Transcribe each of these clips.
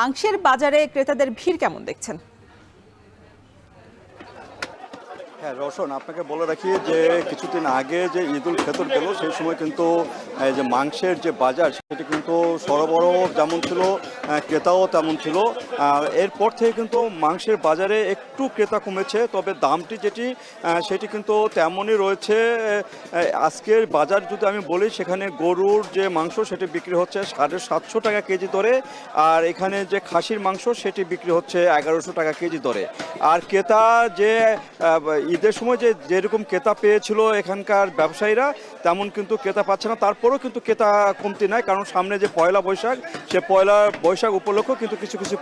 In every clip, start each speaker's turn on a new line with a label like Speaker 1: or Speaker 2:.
Speaker 1: মাংসের বাজারে ক্রেতাদের ভিড় কেমন দেখছেন?
Speaker 2: হ্যাঁ রওশন, আপনাকে বলে রাখি যে কিছুদিন আগে যে ঈদুল ফিতর গেল সেই সময় কিন্তু যে মাংসের যে বাজার সেটি কিন্তু সরবরাহ যেমন ছিল ক্রেতাও তেমন ছিল। এরপর থেকে কিন্তু মাংসের বাজারে একটু ক্রেতা কমেছে, তবে দামটি যেটি সেটি কিন্তু তেমনই রয়েছে। আজকের বাজার যদি আমি বলি, সেখানে গরুর যে মাংস সেটি বিক্রি হচ্ছে 750 টাকা কেজি দরে, আর এখানে যে খাসির মাংস সেটি বিক্রি হচ্ছে 1100 টাকা কেজি দরে। আর ক্রেতা যে ঈদের সময় যেরকম ক্রেতা পেয়েছিল এখানকার ব্যবসায়ীরা, তেমন কিন্তু ক্রেতা পাচ্ছে না। তারপরেও কিন্তু ক্রেতা কমতি নাই, কারণ সামনে যে পয়লা বৈশাখ, সে পয়লা বৈশাখ উপলক্ষে কিন্তু কিছু কিছু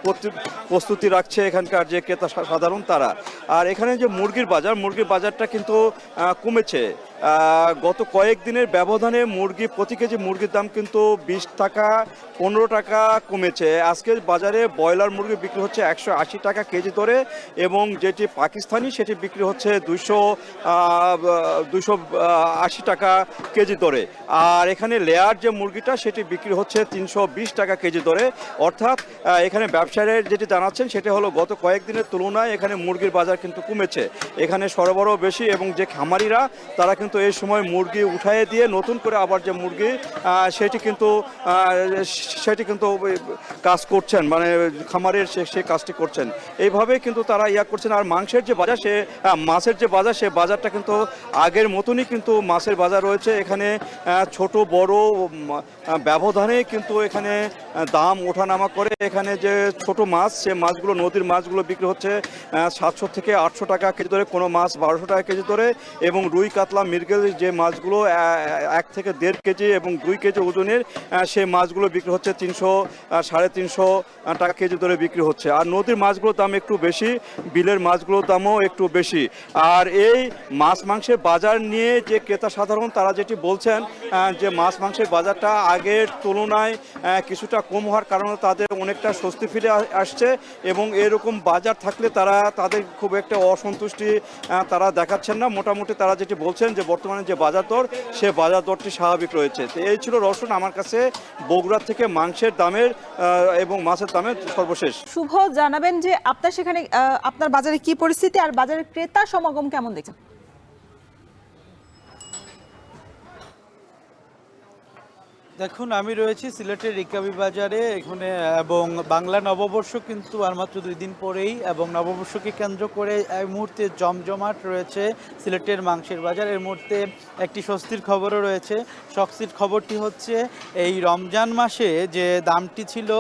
Speaker 2: প্রস্তুতি রাখছে এখানকার যে ক্রেতা সাধারণ তারা। আর এখানে যে মুরগির বাজারটা কিন্তু কমেছে। গত কয়েকদিনের ব্যবধানে প্রতি কেজি মুরগির দাম কিন্তু 20 টাকা 15 টাকা কমেছে। আজকের বাজারে ব্রয়লার মুরগি বিক্রি হচ্ছে 180 টাকা কেজি দরে, এবং যেটি পাকিস্তানি সেটি বিক্রি হচ্ছে 280 টাকা কেজি দরে। আর এখানে লেয়ার যে মুরগিটা সেটি বিক্রি হচ্ছে 320 টাকা কেজি দরে। অর্থাৎ এখানে ব্যবসায়ীরা যেটি জানাচ্ছেন সেটা হলো গত কয়েকদিনের তুলনায় এখানে মুরগির বাজার কিন্তু কমেছে। এখানে সরবরাহ বেশি, এবং যে খামারিরা তারা কিন্তু এই সময় মুরগি উঠাইয়ে দিয়ে নতুন করে আবার যে মুরগি সেটি কিন্তু কাজ করছেন, মানে খামারের সেই কাজটি করছেন। এইভাবে কিন্তু তারা করছেন। আর মাংসের যে বাজার মাছের যে বাজার, সে বাজারটা কিন্তু আগের মতনই কিন্তু মাছের বাজার রয়েছে। এখানে ছোট বড় ব্যবধানে কিন্তু এখানে দাম ওঠানামা করে। এখানে যে ছোট মাছ, সে মাছগুলো নদীর মাছগুলো বিক্রি হচ্ছে 700 থেকে 800 টাকা কেজি দরে, কোনো মাছ 1200 টাকা কেজি দরে, এবং রুই কাতলা মৃগেল যে মাছগুলো 1 থেকে 1.5 কেজি এবং 2 কেজি ওজনের, সেই মাছগুলো বিক্রি হচ্ছে 300 350 টাকা কেজি দরে বিক্রি হচ্ছে। আর নদীর মাছগুলোর দাম একটু বেশি, বিলের মাছগুলোর দামও একটু বেশি। আর এই মাছ মাংসের বাজার নিয়ে যে ক্রেতা সাধারণ তারা যেটি বলছেন, যে মাছ মাংসের বাজারটা আগের তুলনায় কিছুটা কম হওয়ার কারণে তাদের অনেকটা স্বস্তি ফিরে আসছে, এবং এরকম বাজার থাকলে তাদের খুব একটা অসন্তুষ্টি তারা দেখাচ্ছেন না। মোটামুটি তারা যেটি বলছেন যে বর্তমানে যে বাজার দর, সে বাজার দরটি স্বাভাবিক রয়েছে। তো এই ছিল রওশন আমার কাছে বগুড়া থেকে মাংসের দামের এবং মাছের দামের সর্বশেষ।
Speaker 1: শুভ, জানাবেন যে আপনার সেখানে আপনার বাজারে কি পরিস্থিতি, আর বাজারের ক্রেতা সমাগম কেমন দেখছেন?
Speaker 3: দেখুন, আমি রয়েছি সিলেটের রিকাবি বাজারে এখানে, এবং বাংলা নববর্ষ কিন্তু আর মাত্র 2 দিন পরেই, এবং নববর্ষকে কেন্দ্র করে এই মুহূর্তে জমজমাট রয়েছে সিলেটের মাংসের বাজার। এর মুহূর্তে একটি স্বস্তির খবরও রয়েছে। স্বস্তির খবরটি হচ্ছে, এই রমজান মাসে যে দামটি ছিল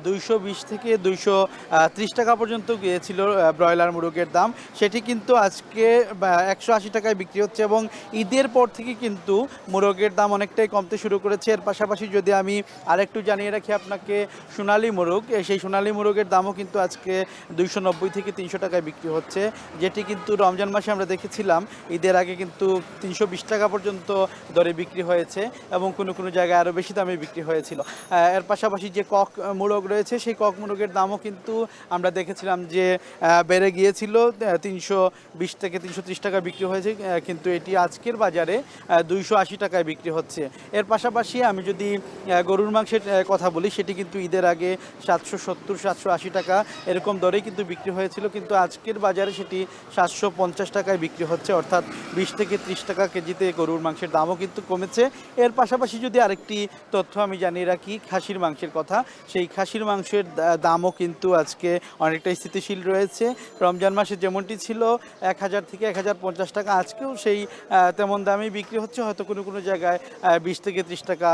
Speaker 3: 220 থেকে 230 টাকা পর্যন্ত গিয়েছিল ব্রয়লার মুরগের দাম, সেটি কিন্তু আজকে 180 টাকায় বিক্রি হচ্ছে, এবং ঈদের পর থেকে কিন্তু মুরগের দাম অনেকটাই কমতে শুরু করেছে। এর পাশাপাশি যদি আমি আরেকটু জানিয়ে রাখি আপনাকে, সোনালী মোরগ, সেই সোনালী মোরগের দামও কিন্তু আজকে 290 থেকে 300 টাকায় বিক্রি হচ্ছে, যেটি কিন্তু রমজান মাসে আমরা দেখেছিলাম ঈদের আগে কিন্তু 320 টাকা পর্যন্ত দরে বিক্রি হয়েছে, এবং কোনো কোনো জায়গায় আরও বেশি দামে বিক্রি হয়েছিল। এর পাশাপাশি যে কক মোরগ রয়েছে, সেই কক মোরগের দামও কিন্তু আমরা দেখেছিলাম যে বেড়ে গিয়েছিল, 320 থেকে 330 টাকা বিক্রি হয়েছে, কিন্তু এটি আজকের বাজারে 280 টাকায় বিক্রি হচ্ছে। এর পাশাপাশি আমি যদি গরুর মাংসের কথা বলি, সেটি কিন্তু ঈদের আগে 770 780 টাকা এরকম দরেই কিন্তু বিক্রি হয়েছিল, কিন্তু আজকের বাজারে সেটি 750 টাকায় বিক্রি হচ্ছে, অর্থাৎ 20 থেকে 30 টাকা কেজিতে গরুর মাংসের দামও কিন্তু কমেছে। এর পাশাপাশি যদি আরেকটি তথ্য আমি জানিয়ে রাখি খাসির মাংসের কথা, সেই খাসির মাংসের দামও কিন্তু আজকে অনেকটাই স্থিতিশীল রয়েছে। রমজান মাসে যেমনটি ছিল 1000 থেকে 1050 টাকা, আজকেও সেই তেমন দামেই বিক্রি হচ্ছে, হয়তো কোনো কোনো জায়গায় 20 থেকে 30 টাকা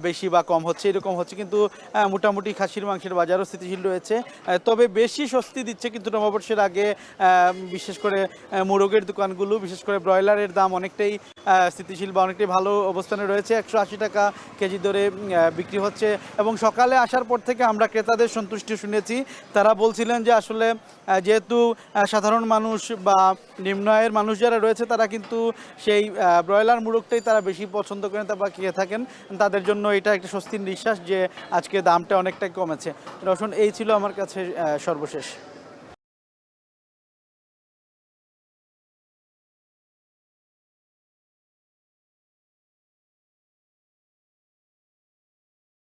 Speaker 3: বেশি বা কম হচ্ছে, এরকম হচ্ছে, কিন্তু মোটামুটি খাসির মাংসের বাজারও স্থিতিশীল রয়েছে। তবে বেশি স্বস্তি দিচ্ছে কিন্তু নববর্ষের আগে বিশেষ করে মোরগের দোকানগুলো, বিশেষ করে ব্রয়লারের দাম অনেকটাই স্থিতিশীল বা অনেকটাই ভালো অবস্থানে রয়েছে। 180 টাকা কেজি দরে বিক্রি হচ্ছে, এবং সকালে আসার পর থেকে আমরা ক্রেতাদের সন্তুষ্টি শুনেছি। তারা বলছিলেন যে আসলে যেহেতু সাধারণ মানুষ বা নিম্ন আয়ের মানুষ যারা রয়েছে, তারা কিন্তু সেই ব্রয়লার মোরগটাই তারা বেশি পছন্দ করেন বা খেয়ে থাকেন, তাদের জন্য এটা একটা স্বস্তির নিঃশ্বাস যে আজকে দামটা অনেকটাই কমেছে। রওশন, এই ছিল আমার কাছে সর্বশেষ।